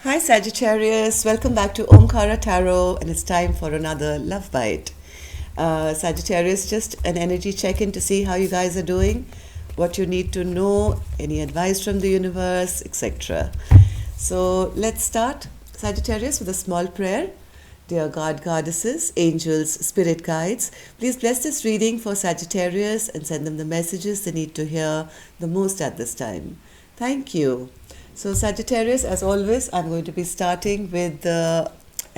Hi Sagittarius, welcome back to Omkara Tarot, and it's time for another Love Bite. Sagittarius, just an energy check-in to see how you guys are doing, what you need to know, any advice from the universe, etc. So let's start, Sagittarius, with a small prayer. Dear God, goddesses, angels, spirit guides, please bless this reading for Sagittarius and send them the messages they need to hear the most at this time. Thank you. So Sagittarius, as always, I'm going to be starting with an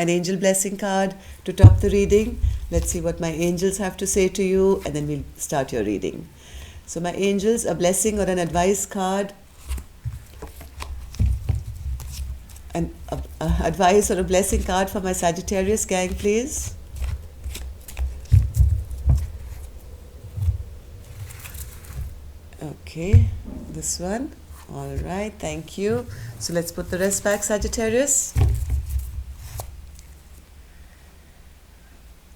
angel blessing card to top the reading. Let's see what my angels have to say to you, and then we'll start your reading. So my angels, a blessing or an advice card, an advice or a blessing card for my Sagittarius gang, please. Okay, this one. All right, thank you. So let's put the rest back, Sagittarius.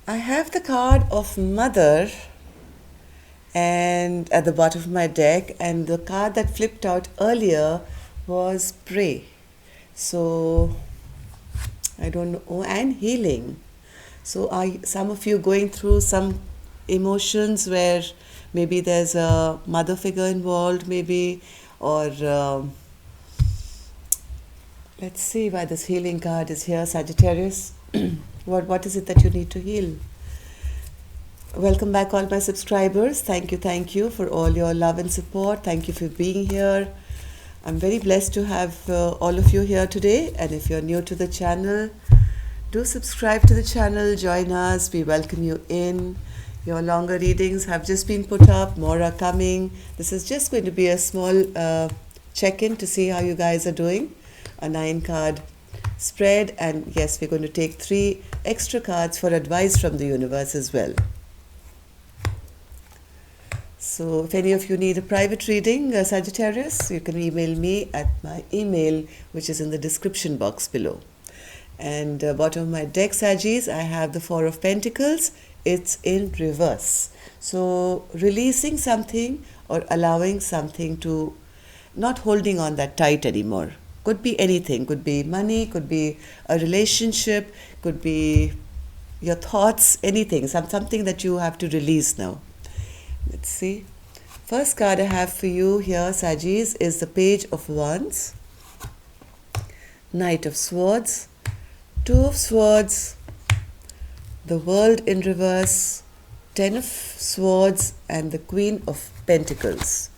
I have the card of Mother and at the bottom of my deck, and the card that flipped out earlier was Pray. So I don't know. Oh, and Healing. So are some of you going through some emotions where maybe there's a mother figure involved, maybe, or let's see why this healing card is here, Sagittarius. What is it that you need to heal? Welcome back, all my subscribers. Thank you for all your love and support. Thank you for being here. I'm very blessed to have all of you here today. And if you're new to the channel, do subscribe to the channel, join us. We welcome you in. Your longer readings have just been put up, more are coming. This is just going to be a small check-in to see how you guys are doing. A 9-card spread, and yes, we're going to take 3 extra cards for advice from the universe as well. So if any of you need a private reading, Sagittarius, you can email me at my email, which is in the description box below. And bottom of my deck, Saggis, I have the 4 of Pentacles. It's in reverse. So releasing something or allowing something to, not holding on that tight anymore. Could be anything. Could be money, could be a relationship, could be your thoughts, anything. Something that you have to release now. Let's see. First card I have for you here, Saggis, is the Page of Wands, Knight of Swords, 2 of Swords, the World in reverse, 10 of Swords, and the Queen of Pentacles.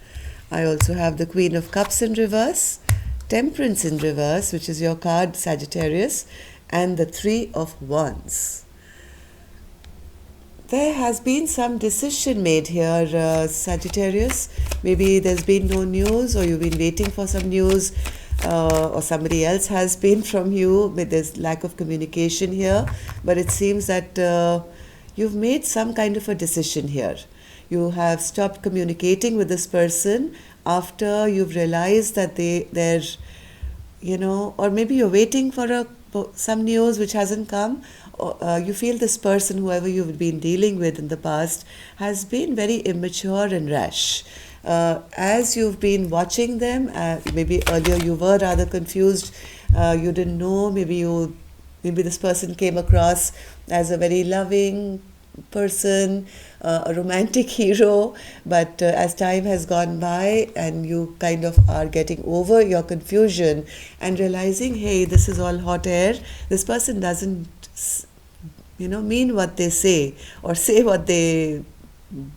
I also have the Queen of Cups in reverse, Temperance in reverse, which is your card, Sagittarius, and the 3 of Wands. There has been some decision made here, Sagittarius. Maybe there's been no news, or you've been waiting for some news, or somebody else has been from you, but there's lack of communication here. But it seems that you've made some kind of a decision here. You have stopped communicating with this person after you've realized that they're, or maybe you're waiting for some news which hasn't come. You feel this person, whoever you've been dealing with in the past, has been very immature and rash. As you've been watching them, maybe earlier you were rather confused, you didn't know, maybe this person came across as a very loving person, a romantic hero, but as time has gone by and you kind of are getting over your confusion and realizing, hey, this is all hot air, this person doesn't mean what they say, or say what they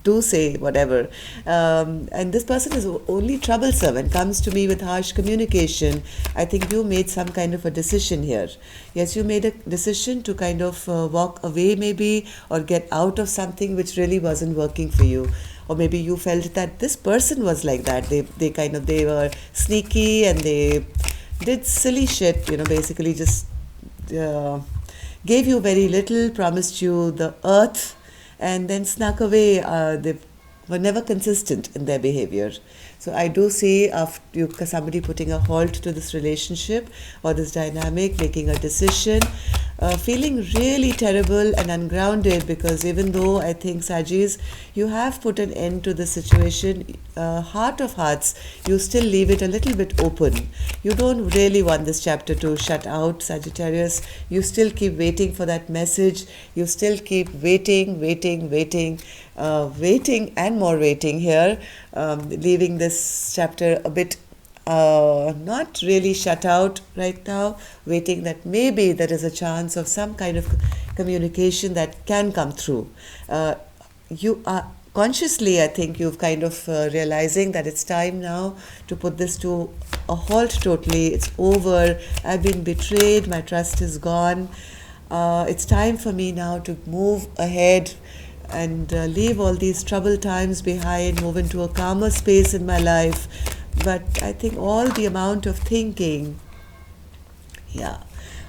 do say, whatever. And this person is only troublesome and comes to me with harsh communication. I think you made some kind of a decision here. Yes, you made a decision to kind of walk away maybe, or get out of something which really wasn't working for you. Or maybe you felt that this person was like that. They were sneaky and they did silly shit, basically just gave you very little, promised you the earth, and then snuck away. They were never consistent in their behavior. So I do see somebody putting a halt to this relationship or this dynamic, making a decision. feeling really terrible and ungrounded, because even though I think, Sajis, you have put an end to the situation, heart of hearts, you still leave it a little bit open. You don't really want this chapter to shut out, Sagittarius. You still keep waiting for that message. You still keep waiting, waiting and more waiting here, leaving this chapter a bit not really shut out right now, waiting that maybe there is a chance of some kind of communication that can come through. You are consciously, I think, you've kind of realizing that it's time now to put this to a halt totally. It's over. I've been betrayed. My trust is gone. It's time for me now to move ahead and leave all these troubled times behind, move into a calmer space in my life. But I think all the amount of thinking,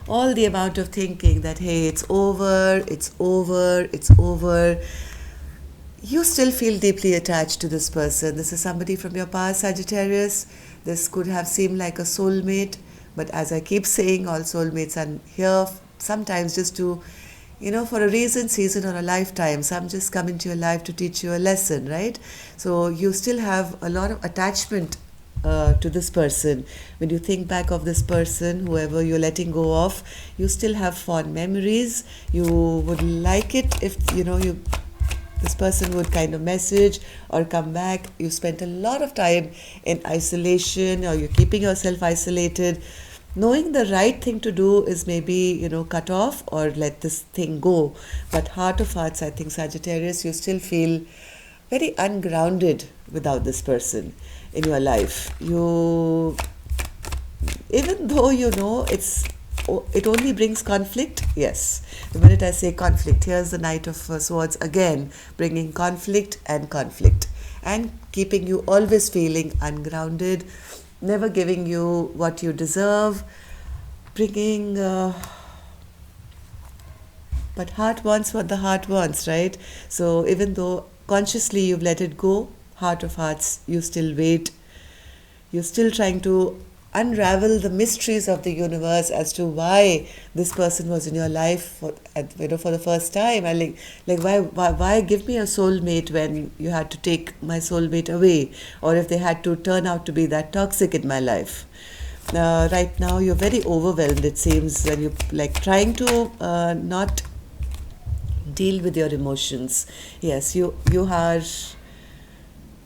all the amount of thinking that, hey, it's over, you still feel deeply attached to this person. This is somebody from your past, Sagittarius. This could have seemed like a soulmate, but as I keep saying, all soulmates are here sometimes just to, for a reason, season, or a lifetime. Some just come into your life to teach you a lesson, right? So you still have a lot of attachment to this person. When you think back of this person, whoever you're letting go of, you still have fond memories. You would like it if this person would kind of message or come back. You spent a lot of time in isolation, or you're keeping yourself isolated, knowing the right thing to do is maybe cut off or let this thing go. But heart of hearts, I think, Sagittarius, you still feel very ungrounded without this person in your life. You, even though it only brings conflict. Yes, the minute I say conflict, here's the Knight of Swords again, bringing conflict and keeping you always feeling ungrounded, never giving you what you deserve, bringing but heart wants what the heart wants, right? So even though consciously you've let it go, heart of hearts, you still wait. You're still trying to unravel the mysteries of the universe as to why this person was in your life for the first time. And why give me a soulmate when you had to take my soulmate away, or if they had to turn out to be that toxic in my life. Right now you're very overwhelmed, it seems, when you're trying to not deal with your emotions. Yes, you are.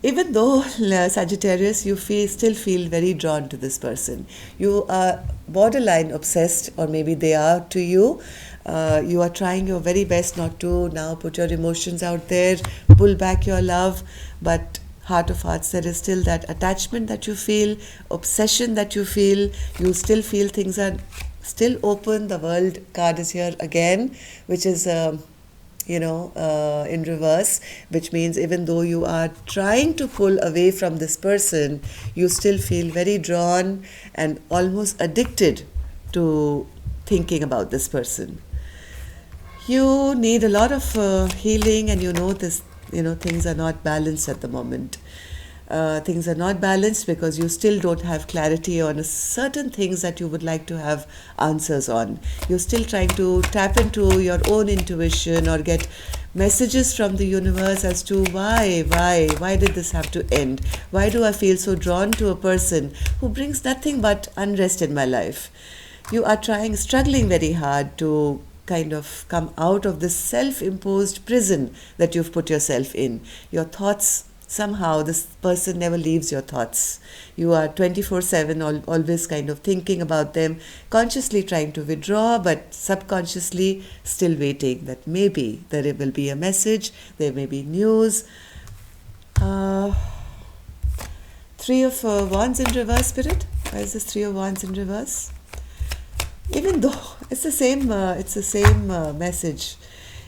Even though, Sagittarius, you still feel very drawn to this person. You are borderline obsessed, or maybe they are to you. You are trying your very best not to now put your emotions out there, pull back your love, but heart of hearts, there is still that attachment that you feel, obsession that you feel. You still feel things are still open. The World card is here again, which is in reverse, which means even though you are trying to pull away from this person, you still feel very drawn and almost addicted to thinking about this person. You need a lot of healing, and things are not balanced at the moment. Things are not balanced because you still don't have clarity on certain things that you would like to have answers on. You're still trying to tap into your own intuition or get messages from the universe as to why did this have to end? Why do I feel so drawn to a person who brings nothing but unrest in my life? You are struggling very hard to kind of come out of this self-imposed prison that you've put yourself in. Your thoughts, somehow this person never leaves your thoughts. You are 24/7 always kind of thinking about them, consciously trying to withdraw, but subconsciously still waiting that maybe there will be a message, there may be news. Three of Wands in reverse, Spirit. Why is this Three of Wands in reverse? Even though it's the same message.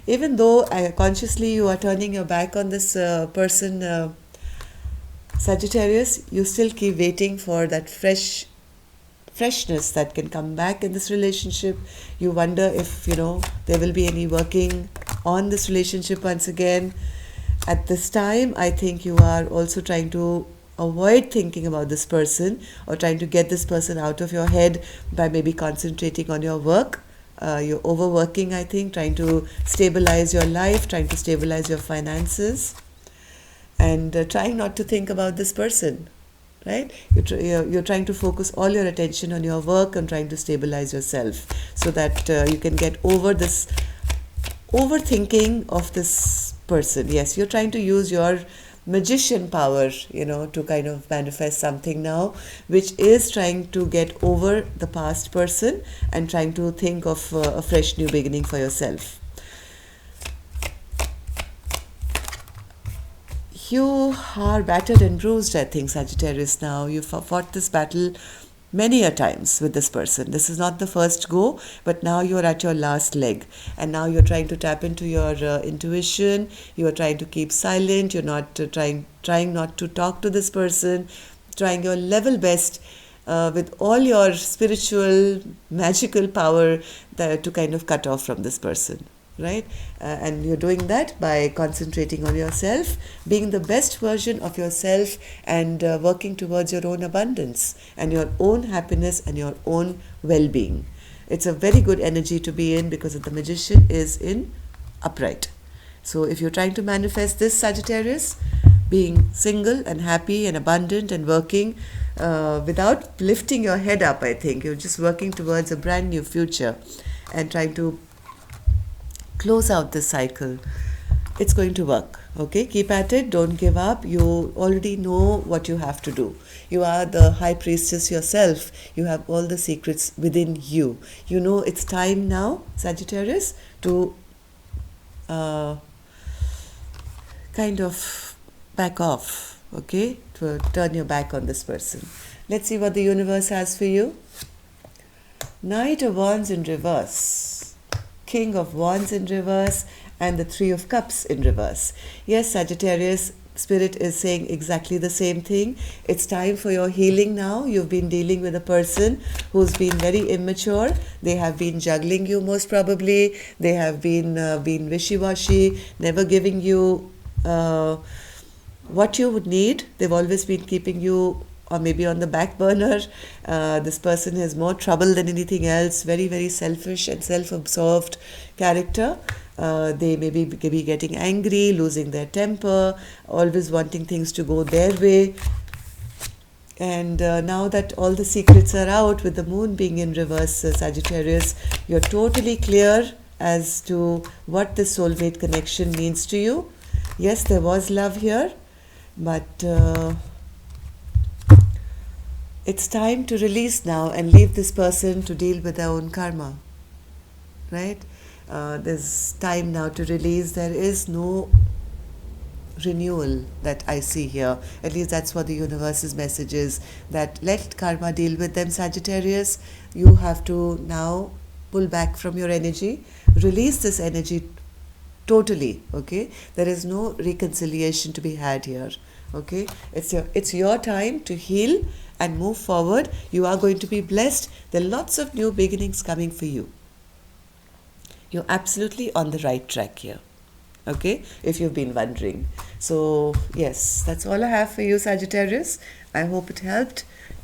Even though consciously you are turning your back on this person, Sagittarius, you still keep waiting for that freshness that can come back in this relationship. You wonder if, there will be any working on this relationship once again. At this time, I think you are also trying to avoid thinking about this person, or trying to get this person out of your head by maybe concentrating on your work. You're overworking, I think, trying to stabilize your life, trying to stabilize your finances, and trying not to think about this person, right? You're trying to focus all your attention on your work and trying to stabilize yourself so that you can get over this overthinking of this person. Yes, you're trying to use your magician power, to kind of manifest something now, which is trying to get over the past person and trying to think of a fresh new beginning for yourself. You are battered and bruised, I think, Sagittarius. Now you've fought this battle many a times with this person. This is not the first go, but now you're at your last leg, and now you're trying to tap into your intuition. You are trying to keep silent. You're not trying not to talk to this person, trying your level best with all your spiritual magical power to kind of cut off from this person, right? And you're doing that by concentrating on yourself, being the best version of yourself, and working towards your own abundance and your own happiness and your own well-being. It's a very good energy to be in because the magician is in upright. So if you're trying to manifest this, Sagittarius, being single and happy and abundant and working without lifting your head up, I think you're just working towards a brand new future and trying to close out this cycle. It's going to work. Okay, keep at it. Don't give up. You already know what you have to do. You are the high priestess yourself. You have all the secrets within you. You know it's time now, Sagittarius, to kind of back off. Okay, to turn your back on this person. Let's see what the universe has for you. Knight of Wands in reverse, King of Wands in reverse, and the Three of Cups in reverse. Yes, Sagittarius, Spirit is saying exactly the same thing. It's time for your healing now. You've been dealing with a person who's been very immature. They have been juggling you most probably. They have been wishy-washy, never giving you what you would need. They've always been keeping you or maybe on the back burner. This person has more trouble than anything else. Very, very selfish and self-absorbed character. They may be getting angry, losing their temper, always wanting things to go their way. And now that all the secrets are out, with the moon being in reverse, Sagittarius, you're totally clear as to what this soulmate connection means to you. Yes, there was love here, but it's time to release now and leave this person to deal with their own karma, right? There's time now to release. There is no renewal that I see here. At least that's what the universe's message is, that let karma deal with them, Sagittarius. You have to now pull back from your energy, release this energy totally, okay? There is no reconciliation to be had here, okay? It's your time to heal and move forward. You are going to be blessed. There are lots of new beginnings coming for you. You're absolutely on the right track here, okay, if you've been wondering. So yes, that's all I have for you, Sagittarius. I hope it helped.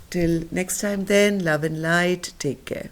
Till next time then, love and light. Take care.